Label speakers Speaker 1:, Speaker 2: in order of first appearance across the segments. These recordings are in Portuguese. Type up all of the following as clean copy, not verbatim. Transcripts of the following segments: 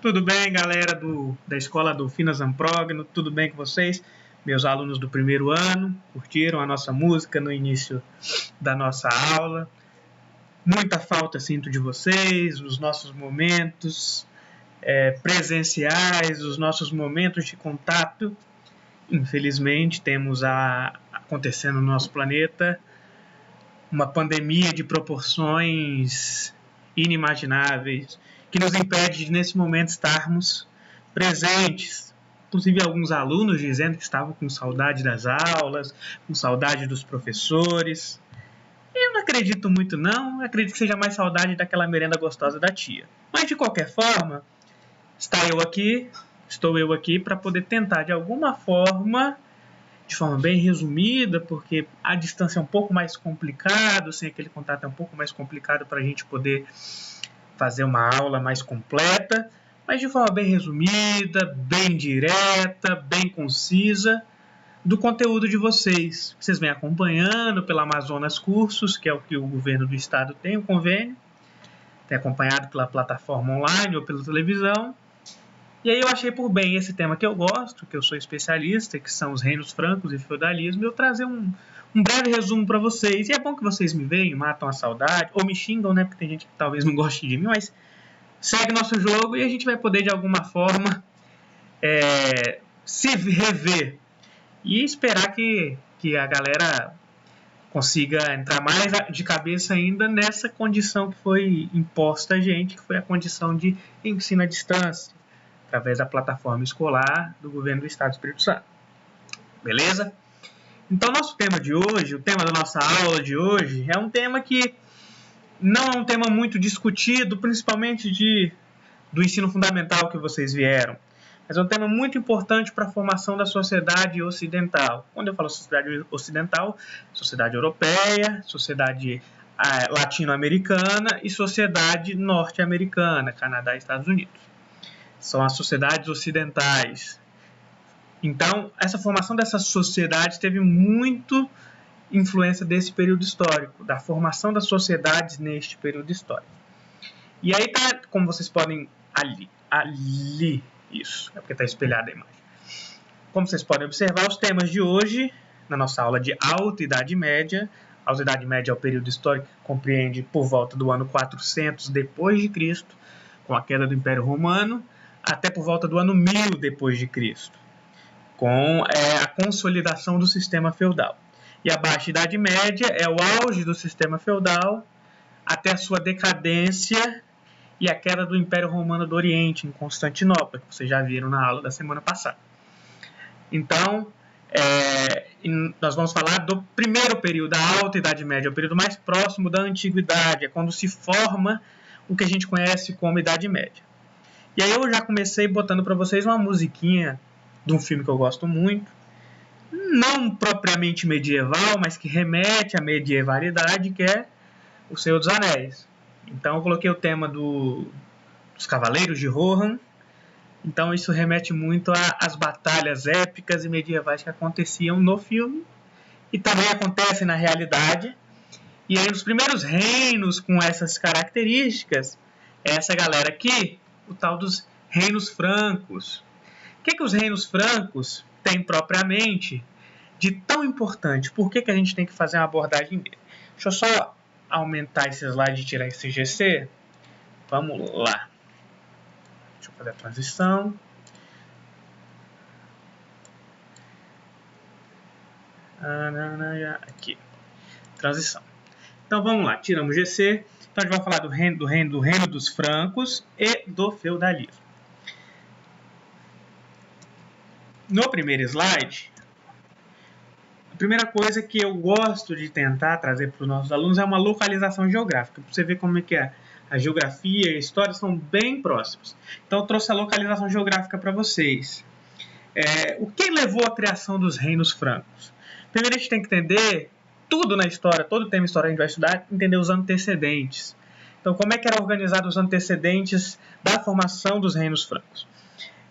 Speaker 1: Tudo bem, galera da escola do Finas Amprogno? Tudo bem com vocês? Meus alunos do primeiro ano curtiram a nossa música no início da nossa aula. Muita falta sinto de vocês, os nossos momentos presenciais, os nossos momentos de contato. Infelizmente, temos acontecendo no nosso planeta uma pandemia de proporções inimagináveis, que nos impede de, nesse momento, estarmos presentes. Inclusive, alguns alunos dizendo que estavam com saudade das aulas, com saudade dos professores. Eu não acredito muito, não. Eu acredito que seja mais saudade daquela merenda gostosa da tia. Mas, de qualquer forma, estou eu aqui para poder tentar, de alguma forma, de forma bem resumida, porque a distância é um pouco mais complicado, sem aquele contato é um pouco mais complicado para a gente poder fazer uma aula mais completa, mas de forma bem resumida, bem direta, bem concisa, do conteúdo de vocês. Vocês vêm acompanhando pela Amazonas Cursos, que é o que o governo do estado tem o convênio, tem acompanhado pela plataforma online ou pela televisão. E aí eu achei por bem esse tema que eu gosto, que eu sou especialista, que são os reinos francos e feudalismo, eu trazer um breve resumo para vocês. E é bom que vocês me veem, matam a saudade, ou me xingam, né? Porque tem gente que talvez não goste de mim, mas segue nosso jogo e a gente vai poder, de alguma forma, se rever. E esperar que a galera consiga entrar mais de cabeça ainda nessa condição que foi imposta a gente, que foi a condição de ensino à distância, através da plataforma escolar do governo do estado do Espírito Santo. Beleza? Então, nosso tema de hoje, o tema da nossa aula de hoje, é um tema que não é um tema muito discutido, principalmente do ensino fundamental que vocês vieram, mas é um tema muito importante para a formação da sociedade ocidental. Quando eu falo sociedade ocidental, sociedade europeia, sociedade latino-americana e sociedade norte-americana, Canadá e Estados Unidos. São as sociedades ocidentais. Então, essa formação dessas sociedades teve muito influência desse período histórico, da formação das sociedades neste período histórico. E aí tá, como vocês podem ali, isso, é porque está espelhada a imagem. Como vocês podem observar, os temas de hoje, na nossa aula de Alta Idade Média, a Alta Idade Média é o período histórico que compreende por volta do ano 400 depois de Cristo, com a queda do Império Romano, até por volta do ano 1000 depois de Cristo, com a consolidação do sistema feudal. E a Baixa Idade Média é o auge do sistema feudal até a sua decadência e a queda do Império Romano do Oriente, em Constantinopla, que vocês já viram na aula da semana passada. Então, nós vamos falar do primeiro período, da Alta Idade Média, o período mais próximo da Antiguidade, é quando se forma o que a gente conhece como Idade Média. E aí eu já comecei botando para vocês uma musiquinha de um filme que eu gosto muito, não propriamente medieval, mas que remete à medievalidade, que é O Senhor dos Anéis. Então eu coloquei o tema dos Cavaleiros de Rohan. Então isso remete muito às batalhas épicas e medievais que aconteciam no filme e também acontecem na realidade. E aí os primeiros reinos com essas características é essa galera aqui, o tal dos reinos francos. O que os reinos francos têm propriamente de tão importante? Por que a gente tem que fazer uma abordagem dele? Deixa eu só aumentar esse slide e tirar esse GC. Vamos lá. Deixa eu fazer a transição. Aqui. Transição. Então vamos lá, tiramos GC. Então a gente vai falar do reino dos francos e do feudalismo. No primeiro slide, a primeira coisa que eu gosto de tentar trazer para os nossos alunos é uma localização geográfica, para você ver como é que a geografia e a história são bem próximos. Então eu trouxe a localização geográfica para vocês. O que levou à criação dos reinos francos? Primeiro a gente tem que entender tudo na história, todo tema história a gente vai estudar, entender os antecedentes. Então como é que eram organizados os antecedentes da formação dos reinos francos?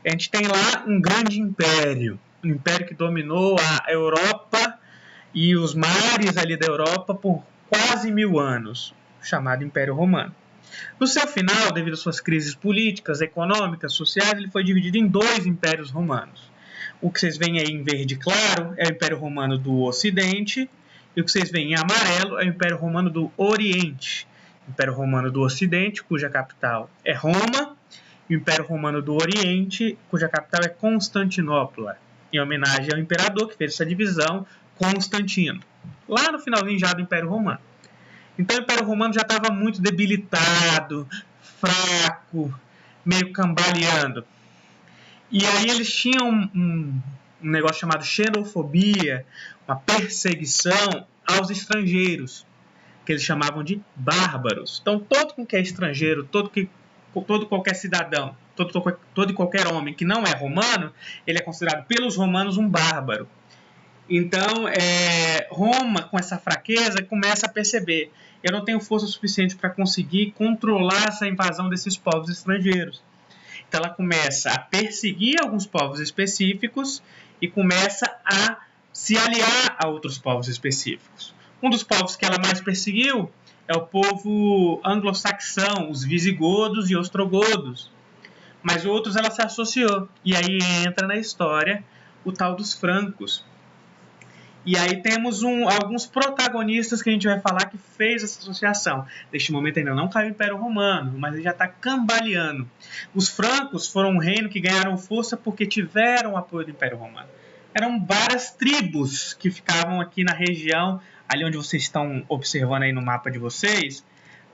Speaker 1: A gente tem lá um grande império, um império que dominou a Europa e os mares ali da Europa por quase 1000 anos, chamado Império Romano. No seu final, devido às suas crises políticas, econômicas, sociais, ele foi dividido em 2 impérios romanos. O que vocês veem aí em verde claro é o Império Romano do Ocidente, e o que vocês veem em amarelo é o Império Romano do Oriente. O Império Romano do Ocidente, cuja capital é Roma, e o Império Romano do Oriente, cuja capital é Constantinopla, em homenagem ao imperador que fez essa divisão, Constantino, lá no finalzinho já do Império Romano. Então o Império Romano já estava muito debilitado, fraco, meio cambaleando. E aí eles tinham um negócio chamado xenofobia, uma perseguição aos estrangeiros, que eles chamavam de bárbaros. Então todo que é estrangeiro, todo qualquer cidadão, todo e qualquer homem que não é romano, ele é considerado pelos romanos um bárbaro. Então, Roma, com essa fraqueza, começa a perceber: eu não tenho força suficiente para conseguir controlar essa invasão desses povos estrangeiros. Então, ela começa a perseguir alguns povos específicos e começa a se aliar a outros povos específicos. Um dos povos que ela mais perseguiu é o povo anglo-saxão, os visigodos e ostrogodos. Mas outros ela se associou. E aí entra na história o tal dos francos. E aí temos alguns protagonistas que a gente vai falar que fez essa associação. Neste momento ainda não caiu o Império Romano, mas ele já está cambaleando. Os francos foram um reino que ganharam força porque tiveram o apoio do Império Romano. Eram várias tribos que ficavam aqui na região, ali onde vocês estão observando aí no mapa de vocês,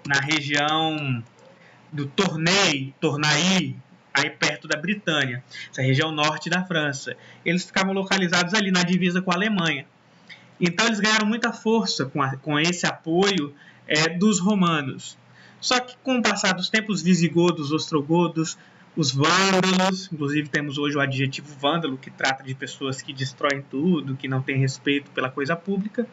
Speaker 1: na região do Tournai, aí perto da Britânia, essa região norte da França. Eles ficavam localizados ali na divisa com a Alemanha. Então eles ganharam muita força com esse apoio dos romanos. Só que com o passar dos tempos, os visigodos, os ostrogodos, os vândalos, inclusive temos hoje o adjetivo vândalo, que trata de pessoas que destroem tudo, que não têm respeito pela coisa pública,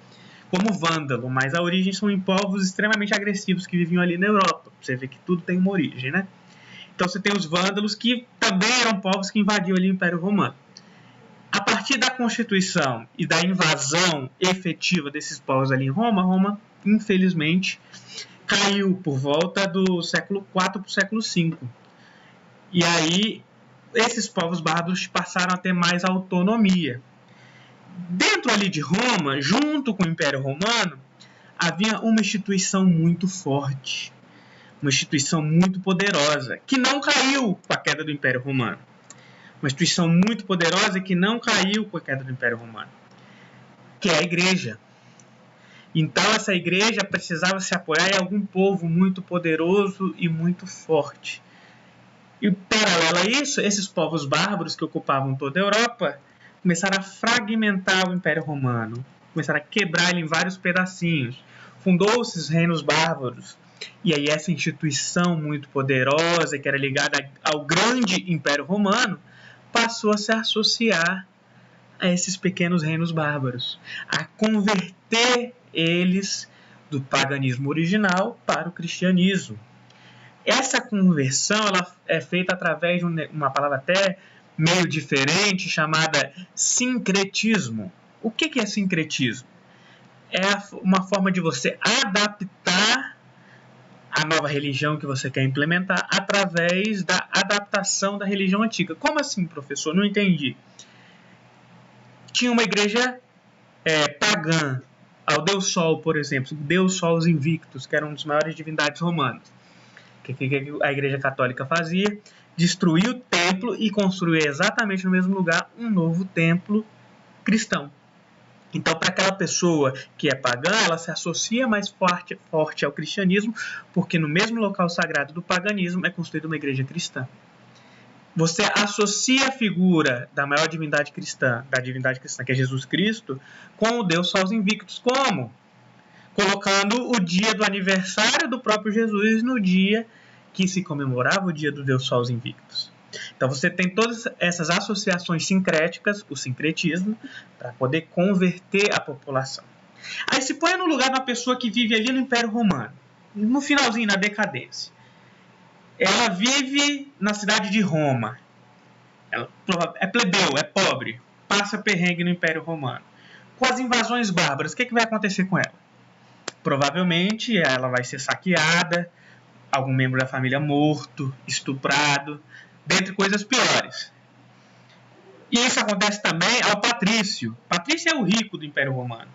Speaker 1: como vândalo, mas a origem são em povos extremamente agressivos que viviam ali na Europa. Você vê que tudo tem uma origem, né? Então você tem os vândalos, que também eram povos que invadiam ali o Império Romano. A partir da Constituição e da invasão efetiva desses povos ali em Roma, Roma, infelizmente, caiu por volta do século IV para o século V. E aí, esses povos bárbaros passaram a ter mais autonomia. Dentro ali de Roma, junto com o Império Romano, havia uma instituição muito forte, uma instituição muito poderosa, que não caiu com a queda do Império Romano. Uma instituição muito poderosa que não caiu com a queda do Império Romano, que é a igreja. Então essa igreja precisava se apoiar em algum povo muito poderoso e muito forte. E paralelo a isso, esses povos bárbaros que ocupavam toda a Europa começaram a fragmentar o Império Romano, começaram a quebrar ele em vários pedacinhos. Fundou-se os reinos bárbaros. E aí essa instituição muito poderosa, que era ligada ao grande Império Romano, passou a se associar a esses pequenos reinos bárbaros, a converter eles do paganismo original para o cristianismo. Essa conversão ela é feita através de uma palavra até meio diferente, chamada sincretismo. O que é sincretismo? É uma forma de você adaptar a nova religião que você quer implementar através da adaptação da religião antiga. Como assim, professor? Não entendi. Tinha uma igreja pagã ao Deus Sol, por exemplo, Deus Sol Invictus, que era um dos maiores divindades romanos. O que a igreja católica fazia? Destruía o templo e construía exatamente no mesmo lugar um novo templo cristão. Então, para aquela pessoa que é pagã, ela se associa mais forte ao cristianismo, porque no mesmo local sagrado do paganismo é construída uma igreja cristã. Você associa a figura da maior divindade cristã, que é Jesus Cristo, com o Deus Sol Invictus. Como? Colocando o dia do aniversário do próprio Jesus no dia que se comemorava o dia do Deus Sol Invictus. Então você tem todas essas associações sincréticas, o sincretismo, para poder converter a população. Aí se põe no lugar de uma pessoa que vive ali no Império Romano, no finalzinho, na decadência. Ela vive na cidade de Roma. Ela é plebeu, é pobre, passa perrengue no Império Romano. Com as invasões bárbaras, o que vai acontecer com ela? Provavelmente ela vai ser saqueada, algum membro da família morto, estuprado, dentre coisas piores. E isso acontece também ao patrício. Patrício é o rico do Império Romano.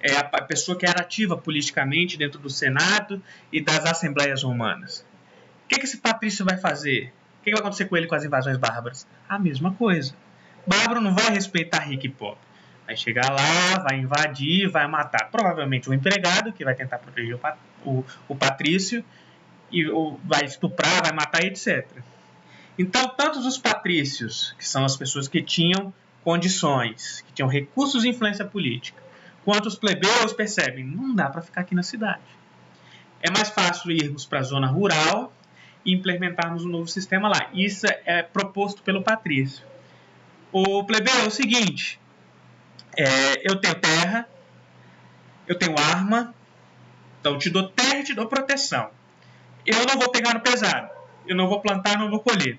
Speaker 1: É a pessoa que era ativa politicamente dentro do Senado e das Assembleias Romanas. O que esse patrício vai fazer? O que vai acontecer com ele com as invasões bárbaras? A mesma coisa. Bárbaro não vai respeitar rico e pobre. Vai chegar lá, vai invadir, vai matar provavelmente o empregado, que vai tentar proteger o patrício, e vai estuprar, vai matar, etc. Então, tanto os patrícios, que são as pessoas que tinham condições, que tinham recursos e influência política, quanto os plebeus percebem, não dá para ficar aqui na cidade. É mais fácil irmos para a zona rural e implementarmos um novo sistema lá. Isso é proposto pelo patrício. O plebeu é o seguinte, eu tenho terra, eu tenho arma, então eu te dou terra e te dou proteção. Eu não vou pegar no pesado, eu não vou plantar, não vou colher.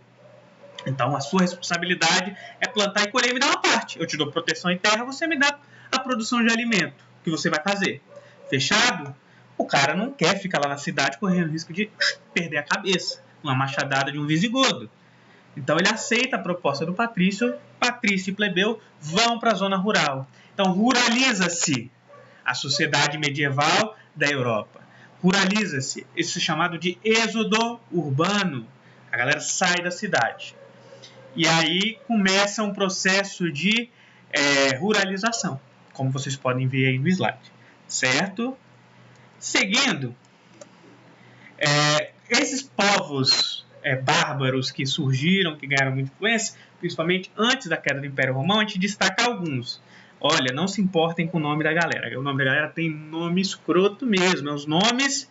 Speaker 1: Então a sua responsabilidade é plantar e colher e me dar uma parte. Eu te dou proteção e terra, você me dá a produção de alimento que você vai fazer. Fechado? O cara não quer ficar lá na cidade correndo o risco de perder a cabeça, uma machadada de um visigodo. Então ele aceita a proposta do patrício, patrício e plebeu vão para a zona rural. Então ruraliza-se a sociedade medieval da Europa. Ruraliza-se, isso é chamado de êxodo urbano. A galera sai da cidade. E aí começa um processo de ruralização, como vocês podem ver aí no slide. Certo? Seguindo, esses povos bárbaros que surgiram, que ganharam muita influência, principalmente antes da queda do Império Romano, a gente destaca alguns. Olha, não se importem com o nome da galera. O nome da galera tem nome escroto mesmo. É os nomes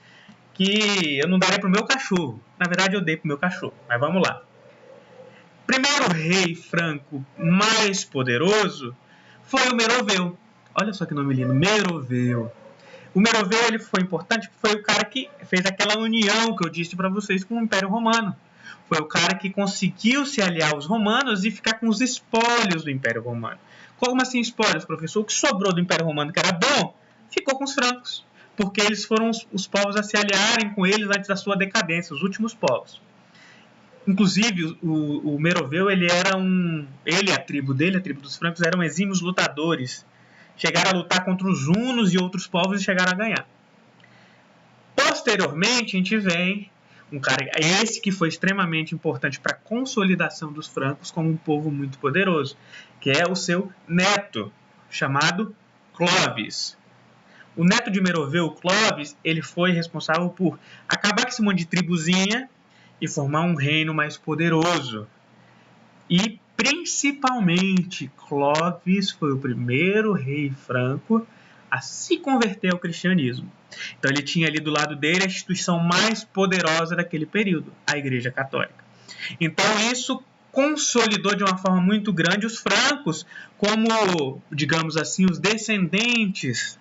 Speaker 1: que eu não daria pro meu cachorro. Na verdade, eu dei pro meu cachorro. Mas vamos lá. Primeiro rei franco mais poderoso foi o Meroveu. Olha só que nome lindo, Meroveu. O Meroveu ele foi importante porque foi o cara que fez aquela união que eu disse para vocês com o Império Romano. Foi o cara que conseguiu se aliar aos romanos e ficar com os espólios do Império Romano. Como assim espólios, professor? O que sobrou do Império Romano que era bom, ficou com os francos. Porque eles foram os povos a se aliarem com eles antes da sua decadência, os últimos povos. Inclusive, o Meroveu, ele e a tribo dele, a tribo dos francos, eram exímios lutadores. Chegaram a lutar contra os hunos e outros povos e chegaram a ganhar. Posteriormente, a gente vem um cara, esse que foi extremamente importante para a consolidação dos francos como um povo muito poderoso, que é o seu neto, chamado Clovis. O neto de Meroveu, Clovis, ele foi responsável por acabar com esse monte de tribuzinha e formar um reino mais poderoso. E, principalmente, Clovis foi o primeiro rei franco a se converter ao cristianismo. Então, ele tinha ali do lado dele a instituição mais poderosa daquele período, a Igreja Católica. Então, isso consolidou de uma forma muito grande os francos como, digamos assim, os descendentes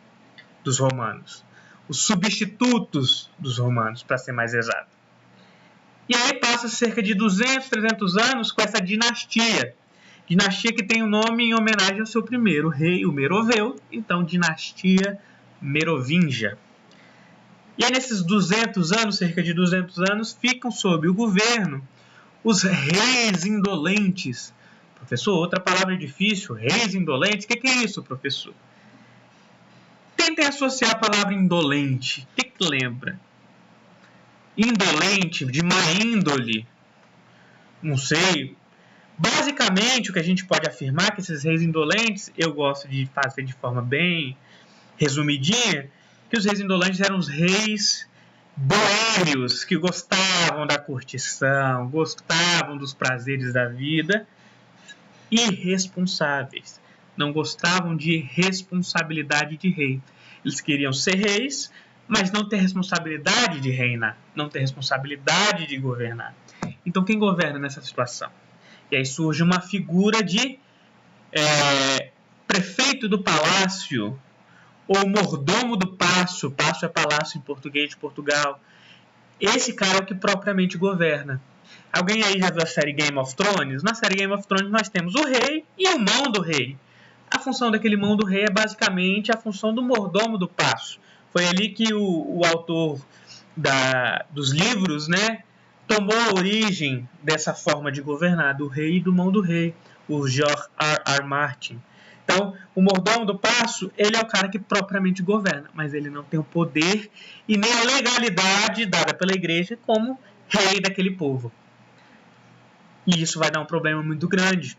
Speaker 1: dos romanos, os substitutos dos romanos, para ser mais exato. E aí passa cerca de 200, 300 anos com essa dinastia que tem o nome em homenagem ao seu primeiro rei, o Meroveu, então dinastia Merovingia. E aí nesses 200 anos, cerca de 200 anos, ficam sob o governo os reis indolentes. Professor, outra palavra difícil, reis indolentes, o que é isso, professor? Tentem associar a palavra indolente. O que lembra? Indolente, de má índole, não sei. Basicamente, o que a gente pode afirmar é que esses reis indolentes, eu gosto de fazer de forma bem resumidinha, que os reis indolentes eram os reis boêmios, que gostavam da curtição, gostavam dos prazeres da vida, irresponsáveis. Não gostavam de responsabilidade de rei. Eles queriam ser reis, mas não ter responsabilidade de reinar, não ter responsabilidade de governar. Então, quem governa nessa situação? E aí surge uma figura de prefeito do palácio, ou mordomo do paço. Paço é palácio em português de Portugal. Esse cara é o que propriamente governa. Alguém aí já viu a série Game of Thrones? Na série Game of Thrones nós temos o rei e o mão do rei. A função daquele mão do rei é basicamente a função do mordomo do paço. Foi ali que o autor dos livros, né, tomou a origem dessa forma de governar, do rei e do mão do rei, o George R. Martin. Então, o mordomo do paço, ele é o cara que propriamente governa, mas ele não tem o poder e nem a legalidade dada pela igreja como rei daquele povo. E isso vai dar um problema muito grande,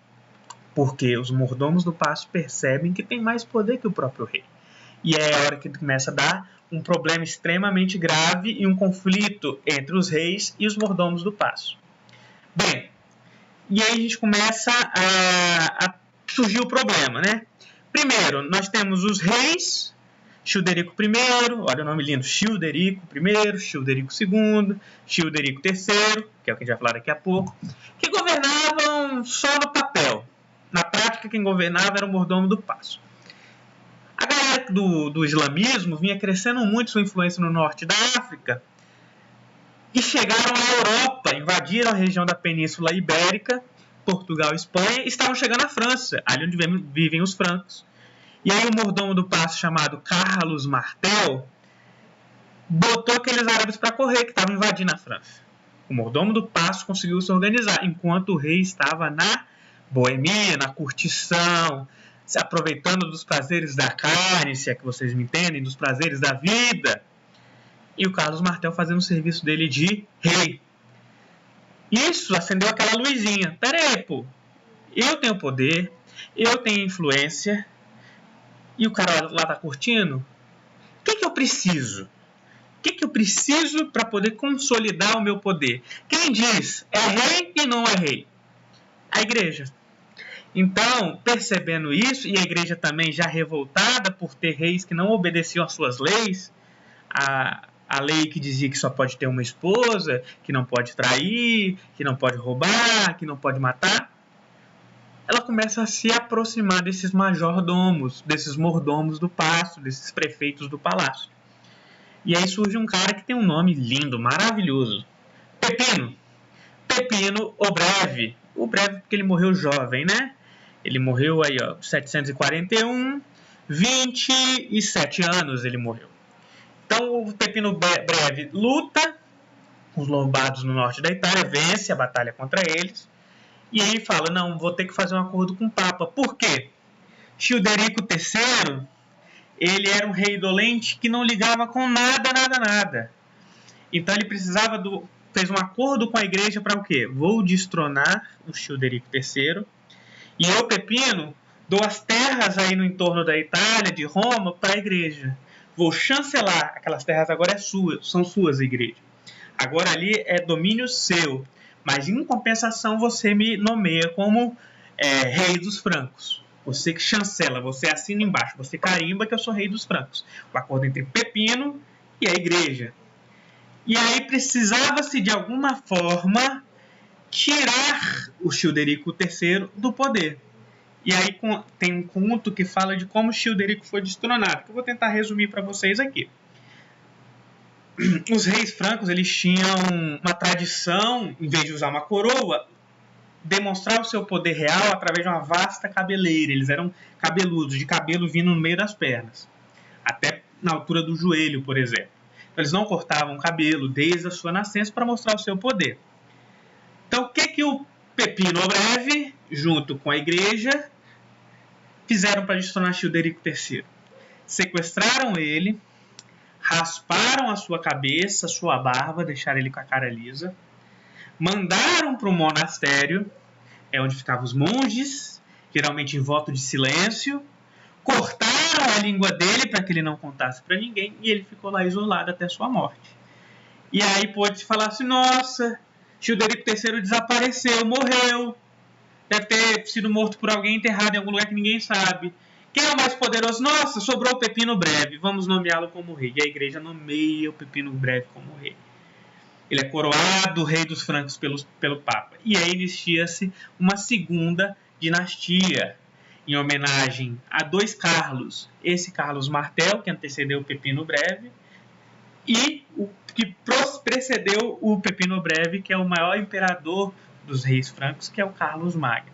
Speaker 1: porque os mordomos do paço percebem que tem mais poder que o próprio rei. E é a hora que começa a dar um problema extremamente grave e um conflito entre os reis e os mordomos do paço. Bem, e aí a gente começa a surgir o problema, né? Primeiro, nós temos os reis, Childerico I, olha o nome lindo, Childerico I, Childerico II, Childerico III, que é o que a gente vai falar daqui a pouco, que governavam só no papel. Na prática, quem governava era o mordomo do paço. A galera do islamismo vinha crescendo muito sua influência no norte da África e chegaram à Europa, invadiram a região da Península Ibérica, Portugal e Espanha, e estavam chegando à França, ali onde vivem os francos. E aí o mordomo do paço, chamado Carlos Martel, botou aqueles árabes para correr, que estavam invadindo a França. O mordomo do paço conseguiu se organizar, enquanto o rei estava na boemia, na curtição, se aproveitando dos prazeres da carne, se é que vocês me entendem, dos prazeres da vida. E o Carlos Martel fazendo o serviço dele de rei. Isso acendeu aquela luzinha. Pera aí, pô. Eu tenho poder, eu tenho influência, e o cara lá tá curtindo. O que eu preciso? O que eu preciso para poder consolidar o meu poder? Quem diz é rei e não é rei? A igreja. Então, percebendo isso, e a igreja também já revoltada por ter reis que não obedeciam às suas leis, a lei que dizia que só pode ter uma esposa, que não pode trair, que não pode roubar, que não pode matar, ela começa a se aproximar desses majordomos, desses mordomos do paço, desses prefeitos do palácio. E aí surge um cara que tem um nome lindo, maravilhoso. Pepino. Pepino o Breve. O Breve porque ele morreu jovem, né? Ele morreu aí, ó, 741, 27 anos ele morreu. Então o Pepino Breve luta com os lombardos no norte da Itália, vence a batalha contra eles, e aí fala, não, vou ter que fazer um acordo com o Papa. Por quê? Childerico III, ele era um rei dolente que não ligava com nada. Então ele fez um acordo com a igreja para o quê? Vou destronar o Childerico III e eu, Pepino, dou as terras aí no entorno da Itália, de Roma, para a igreja. Vou chancelar, aquelas terras agora são suas, igreja. Agora ali é domínio seu, mas em compensação você me nomeia como rei dos francos. Você que chancela, você assina embaixo, você carimba que eu sou rei dos francos. O acordo entre Pepino e a igreja. E aí precisava-se de alguma forma tirar o Childerico III do poder. E aí tem um conto que fala de como Childerico foi destronado, que eu vou tentar resumir para vocês aqui. Os reis francos, eles tinham uma tradição, em vez de usar uma coroa, demonstrar o seu poder real através de uma vasta cabeleira. Eles eram cabeludos, de cabelo vindo no meio das pernas, até na altura do joelho, por exemplo. Então, eles não cortavam o cabelo desde a sua nascença para mostrar o seu poder. Então, o que o Pepino Breve, junto com a igreja, fizeram para destronar Childerico III? Sequestraram ele, rasparam a sua cabeça, a sua barba, deixaram ele com a cara lisa, mandaram para um monastério, onde ficavam os monges, geralmente em voto de silêncio, cortaram a língua dele para que ele não contasse para ninguém e ele ficou lá isolado até sua morte. E aí pode-se falar assim, nossa, Childerico III desapareceu, morreu, deve ter sido morto por alguém, enterrado em algum lugar que ninguém sabe. Quem é o mais poderoso? Nossa, sobrou o Pepino Breve, vamos nomeá-lo como rei. E a igreja nomeia o Pepino Breve como rei. Ele é coroado rei dos francos pelo Papa. E aí inicia-se uma segunda dinastia, em homenagem a dois Carlos. Esse Carlos Martel, que antecedeu o Pepino Breve, e o que precedeu o Pepino Breve, que é o maior imperador dos reis francos, que é o Carlos Magno.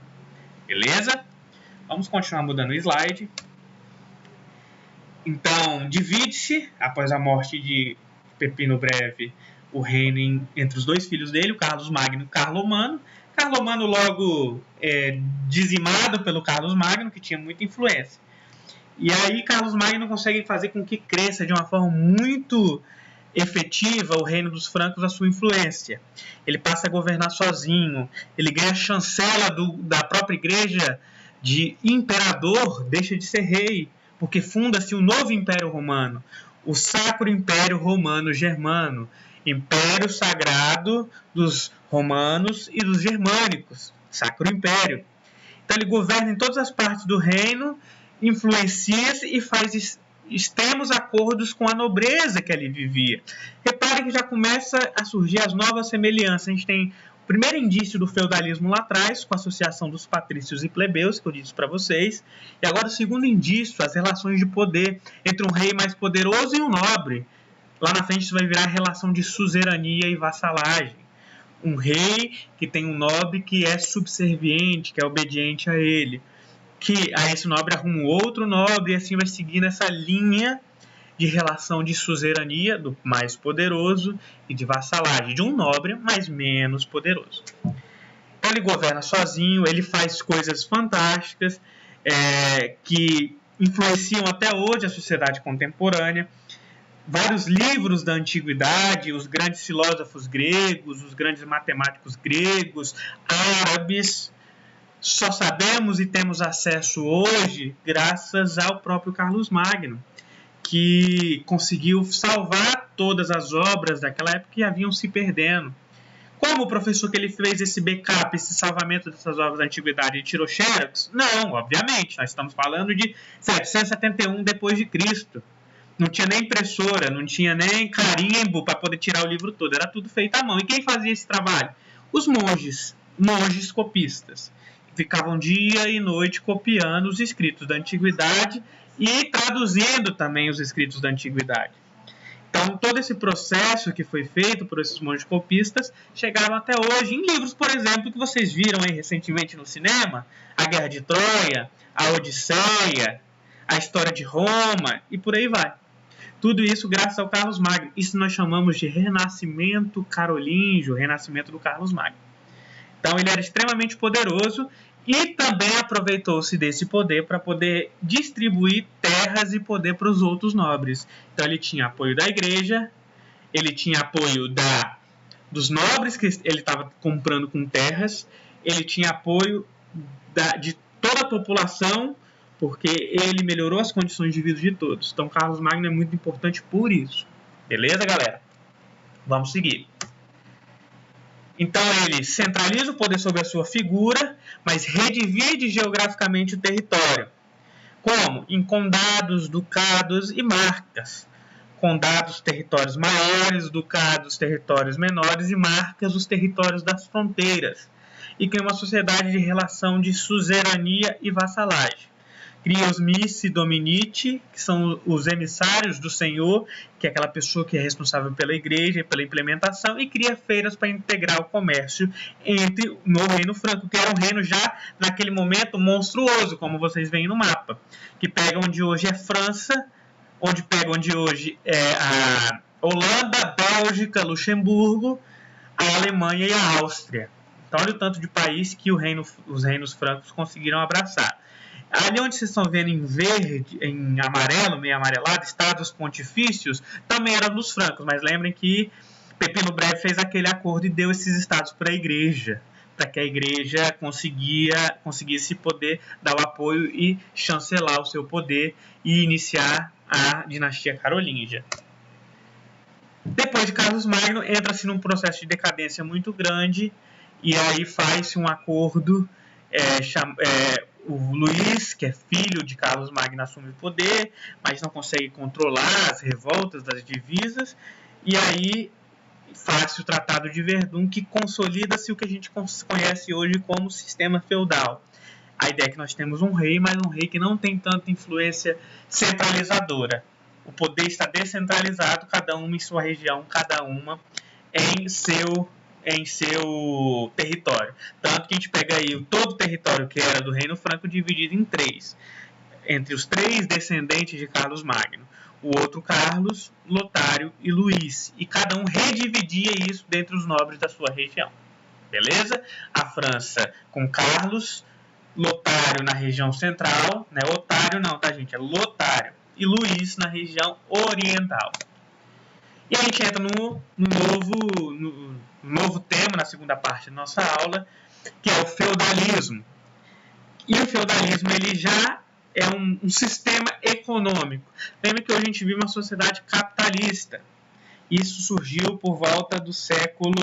Speaker 1: Beleza? Vamos continuar mudando o slide. Então, divide-se, após a morte de Pepino Breve o reino entre os dois filhos dele, o Carlos Magno e o Carlomano. Carlomano logo dizimado pelo Carlos Magno, que tinha muita influência. E aí Carlos Magno consegue fazer com que cresça de uma forma muito efetiva o reino dos francos, a sua influência. Ele passa a governar sozinho, ele ganha a chancela da própria igreja de imperador, deixa de ser rei, porque funda-se um novo império romano, o Sacro Império Romano Germano, império sagrado dos romanos e dos germânicos, Sacro Império. Então ele governa em todas as partes do reino, influencia-se e faz extremos acordos com a nobreza que ali vivia. Repare que já começa a surgir as novas semelhanças. A gente tem o primeiro indício do feudalismo lá atrás, com a associação dos patrícios e plebeus, que eu disse para vocês. E agora o segundo indício, as relações de poder entre um rei mais poderoso e um nobre. Lá na frente isso vai virar a relação de suzerania e vassalagem. Um rei que tem um nobre que é subserviente, que é obediente a ele. Que a esse nobre arruma outro nobre, e assim vai seguindo essa linha de relação de suzerania do mais poderoso e de vassalagem de um nobre, mas menos poderoso. Então ele governa sozinho, ele faz coisas fantásticas que influenciam até hoje a sociedade contemporânea. Vários livros da antiguidade, os grandes filósofos gregos, os grandes matemáticos gregos, árabes, só sabemos e temos acesso hoje graças ao próprio Carlos Magno, que conseguiu salvar todas as obras daquela época que haviam se perdendo. Como o professor que ele fez esse backup, esse salvamento dessas obras da antiguidade, ele tirou xerox? Não, obviamente, nós estamos falando de 771 depois de Cristo. Não tinha nem impressora, não tinha nem carimbo para poder tirar o livro todo, era tudo feito à mão. E quem fazia esse trabalho? Os monges copistas. Ficavam dia e noite copiando os escritos da antiguidade e traduzindo também os escritos da antiguidade. Então, todo esse processo que foi feito por esses monges copistas chegaram até hoje em livros, por exemplo, que vocês viram aí recentemente no cinema, a Guerra de Troia, a Odisseia, a História de Roma e por aí vai. Tudo isso graças ao Carlos Magno. Isso nós chamamos de Renascimento Carolíngio, Renascimento do Carlos Magno. Então ele era extremamente poderoso e também aproveitou-se desse poder para poder distribuir terras e poder para os outros nobres. Então ele tinha apoio da igreja, ele tinha apoio dos nobres que ele estava comprando com terras, ele tinha apoio de toda a população, porque ele melhorou as condições de vida de todos. Então Carlos Magno é muito importante por isso. Beleza, galera? Vamos seguir. Então ele centraliza o poder sobre a sua figura, mas redivide geograficamente o território. Como? Em condados, ducados e marcas. Condados, territórios maiores, ducados, territórios menores e marcas, os territórios das fronteiras. E cria uma sociedade de relação de suzerania e vassalagem. Cria os missi dominici, que são os emissários do Senhor, que é aquela pessoa que é responsável pela igreja e pela implementação, e cria feiras para integrar o comércio no Reino Franco, que era um reino já, naquele momento, monstruoso, como vocês veem no mapa, que pega onde hoje é França, onde hoje é a Holanda, Bélgica, Luxemburgo, a Alemanha e a Áustria. Então, olha o tanto de país que os reinos francos conseguiram abraçar. Ali onde vocês estão vendo em verde, em amarelo, meio amarelado, estados pontifícios, também eram dos francos, mas lembrem que Pepino Breve fez aquele acordo e deu esses estados para a igreja, para que a igreja conseguisse poder dar o apoio e chancelar o seu poder e iniciar a dinastia carolíngia. Depois de Carlos Magno, entra-se num processo de decadência muito grande e aí faz-se um acordo, o Luís, que é filho de Carlos Magno, assume o poder, mas não consegue controlar as revoltas das divisas, e aí faz-se o Tratado de Verdun, que consolida-se o que a gente conhece hoje como sistema feudal. A ideia é que nós temos um rei, mas um rei que não tem tanta influência centralizadora. O poder está descentralizado, cada uma em sua região, cada uma em seu território. Tanto que a gente pega aí todo o território que era do Reino Franco dividido em três, entre os três descendentes de Carlos Magno. o outro Carlos, Lotário e Luís. E cada um redividia isso dentre os nobres da sua região. Beleza? A França com Carlos, Lotário na região central, né? Otário não, tá, gente? É Lotário. E Luís na região oriental. E a gente entra no novo tema, na segunda parte da nossa aula, que é o feudalismo. E o feudalismo ele já é um sistema econômico. Lembra que hoje a gente vive uma sociedade capitalista. Isso surgiu por volta do século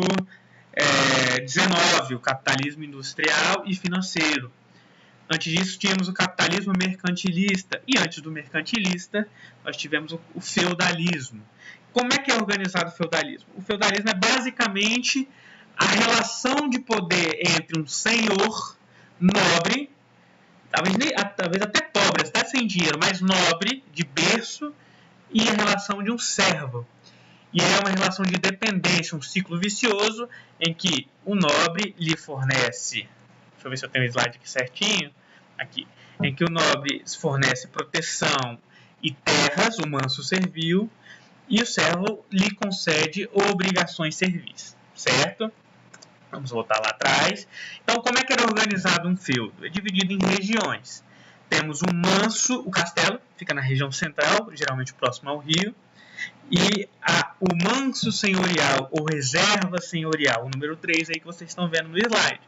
Speaker 1: XIX, o capitalismo industrial e financeiro. Antes disso, tínhamos o capitalismo mercantilista. E antes do mercantilista, nós tivemos o feudalismo. Como é que é organizado o feudalismo? O feudalismo é basicamente a relação de poder entre um senhor nobre, talvez até pobre, até sem dinheiro, mas nobre, de berço, e a relação de um servo. E é uma relação de dependência, um ciclo vicioso, em que o nobre lhe fornece... Deixa eu ver se eu tenho o slide aqui certinho. Aqui. Em que o nobre fornece proteção e terras, o manso servil, e o servo lhe concede obrigações servis. Certo? Vamos voltar lá atrás. Então, como é que era organizado um feudo? É dividido em regiões. Temos o manso, o castelo, fica na região central, geralmente próximo ao rio, e o manso senhorial, ou reserva senhorial, o número 3 aí que vocês estão vendo no slide.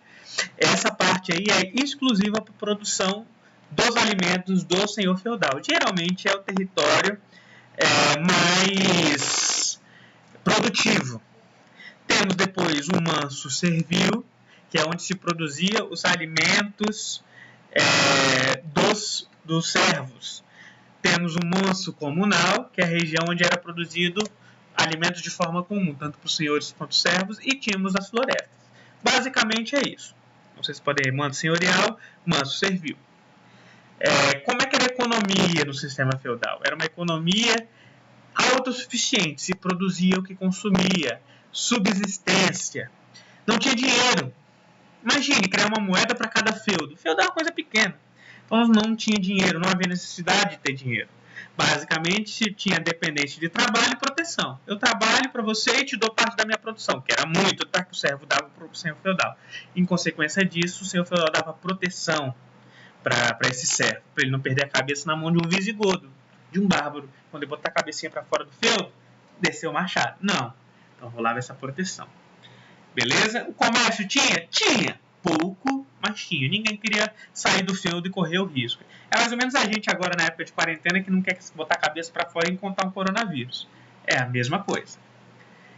Speaker 1: Essa parte aí é exclusiva para a produção dos alimentos do senhor feudal. Geralmente é o território mais produtivo. Temos depois o manso servil, que é onde se produzia os alimentos dos servos. Temos o manso comunal, que é a região onde era produzido alimentos de forma comum, tanto para os senhores quanto os servos, e tínhamos as florestas. Basicamente é isso. Não sei se pode ir manso senhorial, manso servil. Como é que era a economia no sistema feudal? Era uma economia autossuficiente, se produzia o que consumia, subsistência. Não tinha dinheiro. Imagine criar uma moeda para cada feudo. Feudo é uma coisa pequena. Então não tinha dinheiro, não havia necessidade de ter dinheiro. Basicamente tinha dependência de trabalho e proteção. Eu trabalho para você e te dou parte da minha produção, que era muito, tá? Que o servo dava para o senhor feudal. Em consequência disso, o senhor feudal dava proteção para esse servo, para ele não perder a cabeça na mão de um visigodo, de um bárbaro. Quando ele botar a cabecinha para fora do feudo, desceu o machado. Não. Então rolava essa proteção. Beleza? O comércio tinha? Tinha. Pouco, mas tinha. Ninguém queria sair do feudo e correr o risco. É mais ou menos a gente agora na época de quarentena que não quer botar a cabeça para fora e encontrar um coronavírus. É a mesma coisa.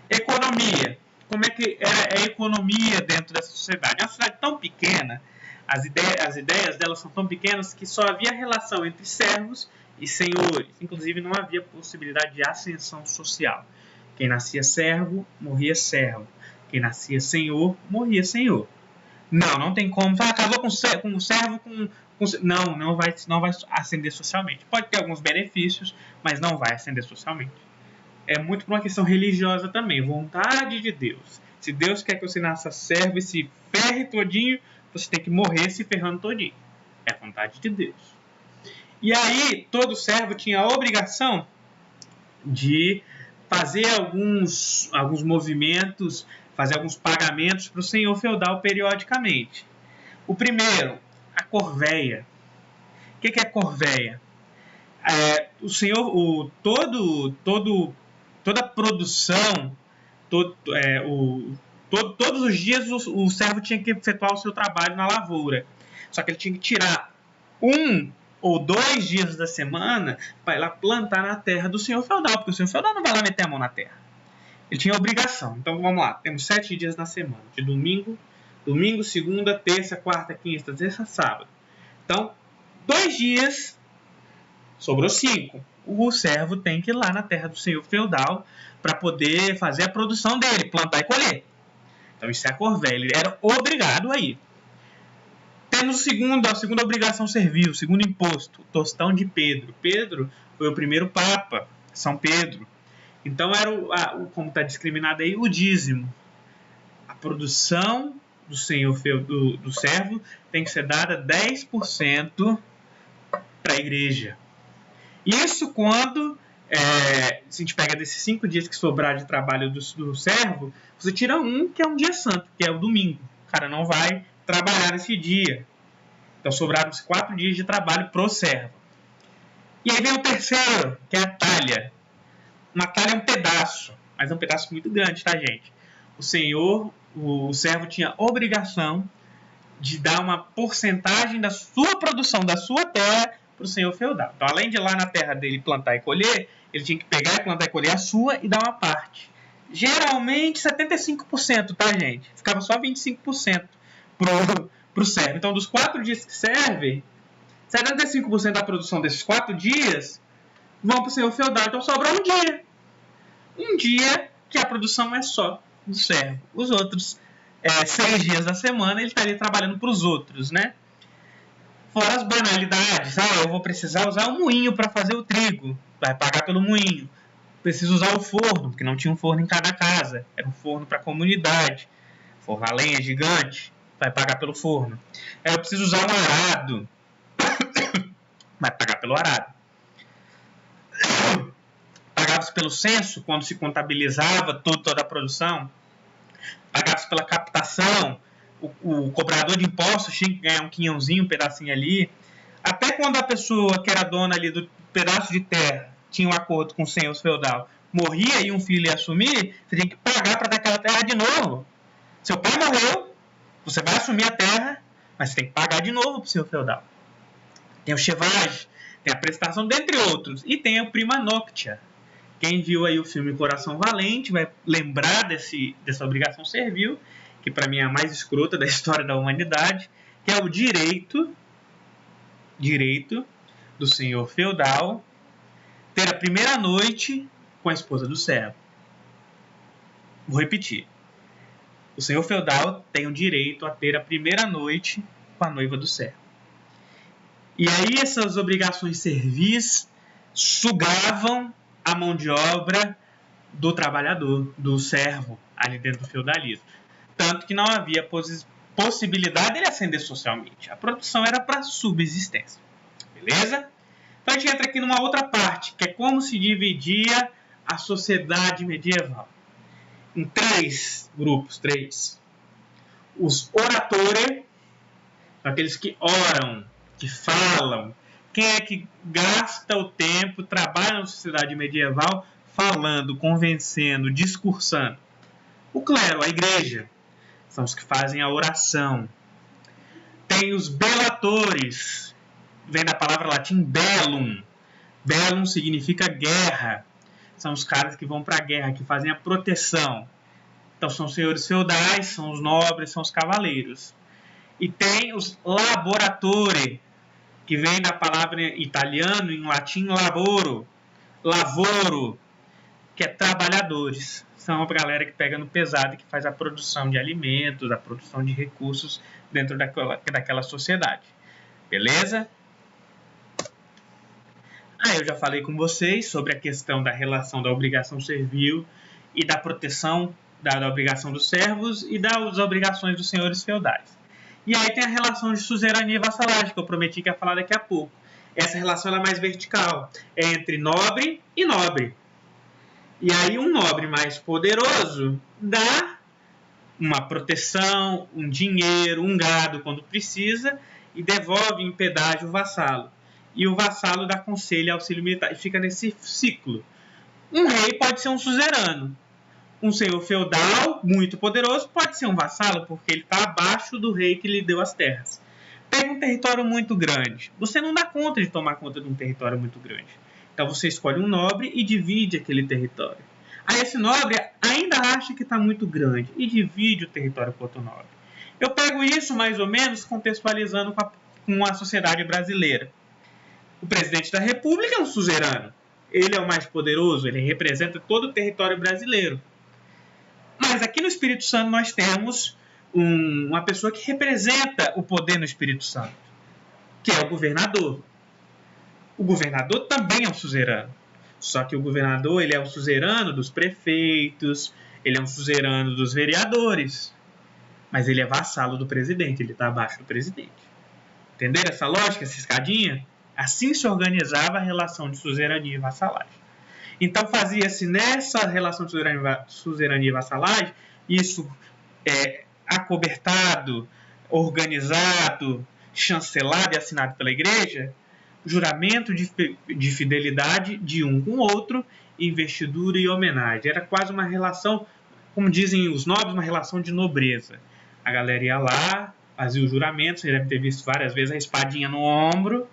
Speaker 1: Economia. Como é que era a economia dentro dessa sociedade? É uma sociedade tão pequena, as ideias delas são tão pequenas que só havia relação entre servos e senhores. Inclusive não havia possibilidade de ascensão social. Quem nascia servo, morria servo. Quem nascia senhor, morria senhor. Não tem como. Casou com o servo, não vai ascender socialmente. Pode ter alguns benefícios, mas não vai ascender socialmente. É muito por uma questão religiosa também. Vontade de Deus. Se Deus quer que você nasça servo e se ferre todinho, você tem que morrer se ferrando todinho. É a vontade de Deus. E aí, todo servo tinha a obrigação de fazer alguns movimentos, fazer alguns pagamentos para o senhor feudal periodicamente. O primeiro, a corveia. O que é a corveia? Toda a produção, todos os dias o servo tinha que efetuar o seu trabalho na lavoura. Só que ele tinha que tirar 1 ou 2 dias da semana para ir lá plantar na terra do senhor feudal, porque o senhor feudal não vai lá meter a mão na terra. Ele tinha obrigação. Então vamos lá, temos 7 dias na semana, de domingo, segunda, terça, quarta, quinta, sexta, sábado. Então, 2 dias, sobrou 5. O servo tem que ir lá na terra do senhor feudal para poder fazer a produção dele, plantar e colher. Então isso é a corveia, ele era obrigado a ir. Temos a segunda obrigação servil, o segundo imposto, o tostão de Pedro. Pedro foi o primeiro papa, São Pedro. Então era como está discriminado aí, o dízimo. A produção do senhor do servo tem que ser dada 10% para a igreja. Isso quando Se a gente pega desses 5 dias que sobrar de trabalho do servo, você tira um que é um dia santo, que é o domingo. O cara não vai trabalhar nesse dia. Então sobraram os 4 dias de trabalho pro servo. E aí vem o terceiro, que é a talha. Uma talha é um pedaço, mas é um pedaço muito grande, tá, gente? O servo tinha obrigação de dar uma porcentagem da sua produção, da sua terra, para o senhor feudal. Então, além de ir lá na terra dele plantar e colher, ele tinha que pegar e plantar e colher a sua e dar uma parte. Geralmente 75%, tá, gente? Ficava só 25% pro servo. Então, dos 4 dias que serve, 75% da produção desses 4 dias vão para o senhor feudal. Então, sobra um dia. Um dia que a produção é só do servo. Os outros 6 dias da semana ele está ali trabalhando para os outros, né? Fora as banalidades. Eu vou precisar usar o moinho para fazer o trigo. Vai pagar pelo moinho. Preciso usar o forno, porque não tinha um forno em cada casa. Era um forno para a comunidade. Forno a lenha gigante. Vai pagar pelo forno. Eu preciso usar um arado. Vai pagar pelo arado. Pagava-se pelo censo, quando se contabilizava toda a produção. Pagava-se pela captação. O cobrador de impostos tinha que ganhar um quinhãozinho, um pedacinho ali. Até quando a pessoa que era dona ali do pedaço de terra tinha um acordo com o senhor feudal, morria e um filho ia assumir, você tinha que pagar para dar aquela terra de novo. Seu pai morreu, você vai assumir a terra, mas você tem que pagar de novo para o senhor feudal. Tem o chevage, tem a prestação, dentre outros. E tem o prima noctia. Quem viu aí o filme Coração Valente vai lembrar dessa obrigação servil, que para mim é a mais escrota da história da humanidade, que é o direito do senhor feudal ter a primeira noite com a esposa do servo. Vou repetir. O senhor feudal tem o direito a ter a primeira noite com a noiva do servo. E aí essas obrigações servis sugavam a mão de obra do trabalhador, do servo, ali dentro do feudalismo. Tanto que não havia possibilidade de ele ascender socialmente. A produção era para subsistência. Beleza? Então a gente entra aqui numa outra parte, que é como se dividia a sociedade medieval. Em 3 grupos, 3. Os oratores, aqueles que oram, que falam. Quem é que gasta o tempo, trabalha na sociedade medieval, falando, convencendo, discursando? O clero, a igreja. São os que fazem a oração. Tem os belatores. Vem da palavra latim bellum. Bellum significa guerra. São os caras que vão para a guerra, que fazem a proteção. Então são os senhores feudais, são os nobres, são os cavaleiros. E tem os laboratori, que vem da palavra italiano, em latim laboro, lavoro, que é trabalhadores. São a galera que pega no pesado e que faz a produção de alimentos, a produção de recursos dentro daquela sociedade. Beleza? Eu já falei com vocês sobre a questão da relação da obrigação servil e da proteção da obrigação dos servos e das obrigações dos senhores feudais. E aí tem a relação de suzerania e vassalagem, que eu prometi que ia falar daqui a pouco. Essa relação é mais vertical, é entre nobre e nobre. E aí um nobre mais poderoso dá uma proteção, um dinheiro, um gado quando precisa e devolve em pedágio o vassalo. E o vassalo dá conselho e auxílio militar. E fica nesse ciclo. Um rei pode ser um suzerano. Um senhor feudal muito poderoso pode ser um vassalo, porque ele está abaixo do rei que lhe deu as terras. Pega um território muito grande. Você não dá conta de tomar conta de um território muito grande. Então você escolhe um nobre e divide aquele território. Aí esse nobre ainda acha que está muito grande e divide o território com outro nobre. Eu pego isso mais ou menos contextualizando com a sociedade brasileira. O presidente da República é um suzerano. Ele é o mais poderoso, ele representa todo o território brasileiro. Mas aqui no Espírito Santo nós temos uma pessoa que representa o poder no Espírito Santo, que é o governador. O governador também é um suzerano. Só que o governador ele é um suzerano dos prefeitos, ele é um suzerano dos vereadores. Mas ele é vassalo do presidente, ele está abaixo do presidente. Entenderam essa lógica, essa escadinha? Assim se organizava a relação de suzerania e vassalagem. Então fazia-se nessa relação de suzerania e vassalagem, isso acobertado, organizado, chancelado e assinado pela igreja, juramento de fidelidade de um com o outro, investidura e homenagem. Era quase uma relação, como dizem os nobres, uma relação de nobreza. A galera ia lá, fazia o juramento, você deve ter visto várias vezes a espadinha no ombro,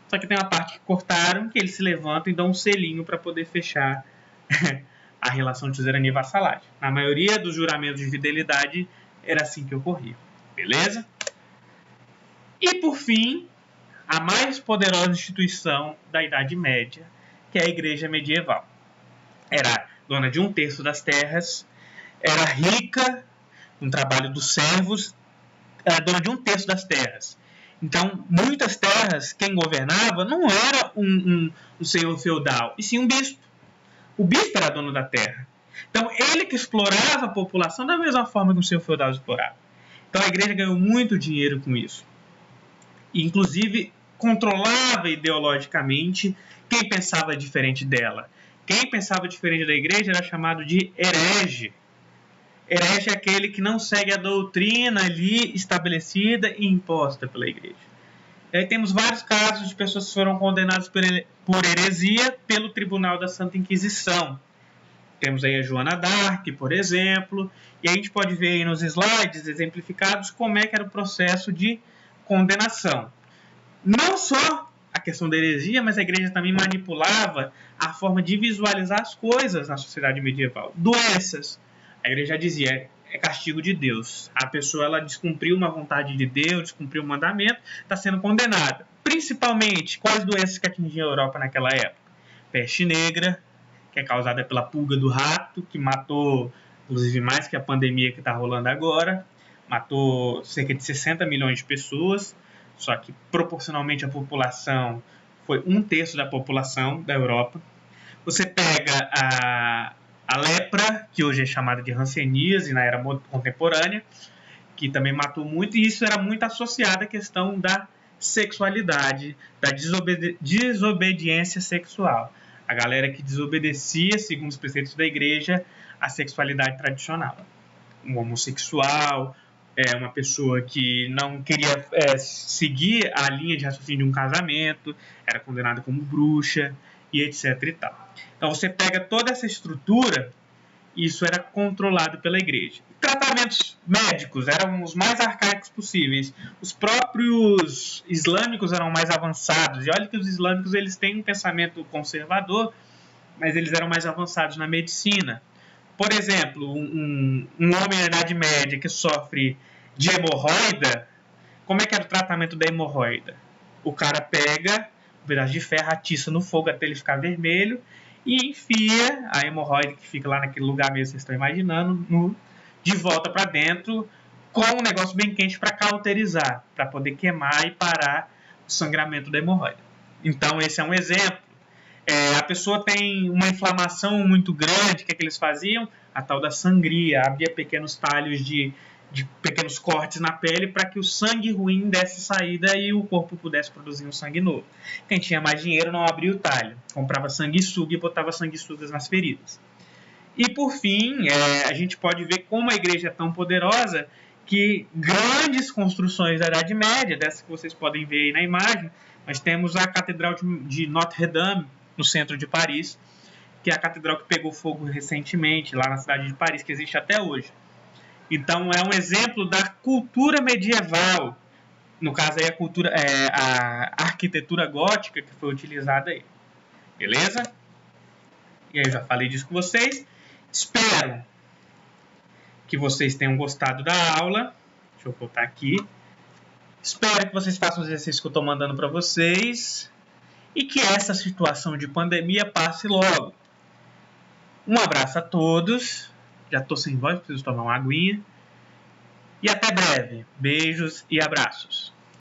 Speaker 1: só que tem uma parte que cortaram, que eles se levantam e dão um selinho para poder fechar a relação de suzerania e vassalagem. Na maioria dos juramentos de fidelidade, era assim que ocorria. Beleza? E, por fim, a mais poderosa instituição da Idade Média, que é a Igreja Medieval. Era dona de 1/3 das terras, era rica no trabalho dos servos, era dona de 1/3 das terras. Então, muitas terras, quem governava não era um senhor feudal, e sim um bispo. O bispo era dono da terra. Então, ele que explorava a população da mesma forma que o senhor feudal explorava. Então, a igreja ganhou muito dinheiro com isso. E, inclusive, controlava ideologicamente quem pensava diferente dela. Quem pensava diferente da igreja era chamado de herege. Herege é aquele que não segue a doutrina ali estabelecida e imposta pela igreja. E aí temos vários casos de pessoas que foram condenadas por heresia pelo Tribunal da Santa Inquisição. Temos aí a Joana d'Arc, por exemplo, e a gente pode ver aí nos slides exemplificados como é que era o processo de condenação. Não só a questão da heresia, mas a igreja também manipulava a forma de visualizar as coisas na sociedade medieval. Doenças. A igreja dizia, é castigo de Deus. A pessoa ela descumpriu uma vontade de Deus, descumpriu um mandamento, está sendo condenada. Principalmente, quais doenças que atingiam a Europa naquela época? Peste negra, que é causada pela pulga do rato, que matou, inclusive, mais que a pandemia que está rolando agora. Matou cerca de 60 milhões de pessoas, só que proporcionalmente a população foi 1/3 da população da Europa. Você pega a lepra, que hoje é chamada de hanseníase na era contemporânea, que também matou muito, e isso era muito associado à questão da sexualidade, da desobediência sexual. A galera que desobedecia, segundo os preceitos da igreja, a sexualidade tradicional. Um homossexual, uma pessoa que não queria seguir a linha de raciocínio de um casamento, era condenada como bruxa, e etc. e tal. Então você pega toda essa estrutura, e isso era controlado pela igreja. Tratamentos médicos eram os mais arcaicos possíveis. Os próprios islâmicos eram mais avançados. E olha que os islâmicos eles têm um pensamento conservador, mas eles eram mais avançados na medicina. Por exemplo, um homem na Idade Média que sofre de hemorroida, como é que era o tratamento da hemorroida? O cara pega um pedaço de ferro, atiça no fogo até ele ficar vermelho e enfia a hemorroide que fica lá naquele lugar mesmo que vocês estão imaginando, de volta para dentro com um negócio bem quente para cauterizar, para poder queimar e parar o sangramento da hemorroide. Então esse é um exemplo. A pessoa tem uma inflamação muito grande, o que é que eles faziam? A tal da sangria, abria pequenos talhos de pequenos cortes na pele para que o sangue ruim desse saída e o corpo pudesse produzir um sangue novo. Quem tinha mais dinheiro não abria o talho, comprava sanguessuga e botava sanguessugas nas feridas. E por fim, a gente pode ver como a igreja é tão poderosa que grandes construções da Idade Média, dessas que vocês podem ver aí na imagem, nós temos a Catedral de Notre-Dame, no centro de Paris, que é a catedral que pegou fogo recentemente lá na cidade de Paris, que existe até hoje. Então é um exemplo da cultura medieval, no caso aí a arquitetura gótica que foi utilizada aí. Beleza? E aí eu já falei disso com vocês. Espero que vocês tenham gostado da aula. Deixa eu voltar aqui. Espero que vocês façam os exercícios que eu estou mandando para vocês e que essa situação de pandemia passe logo. Um abraço a todos. Já estou sem voz, preciso tomar uma aguinha. E até breve. Beijos e abraços.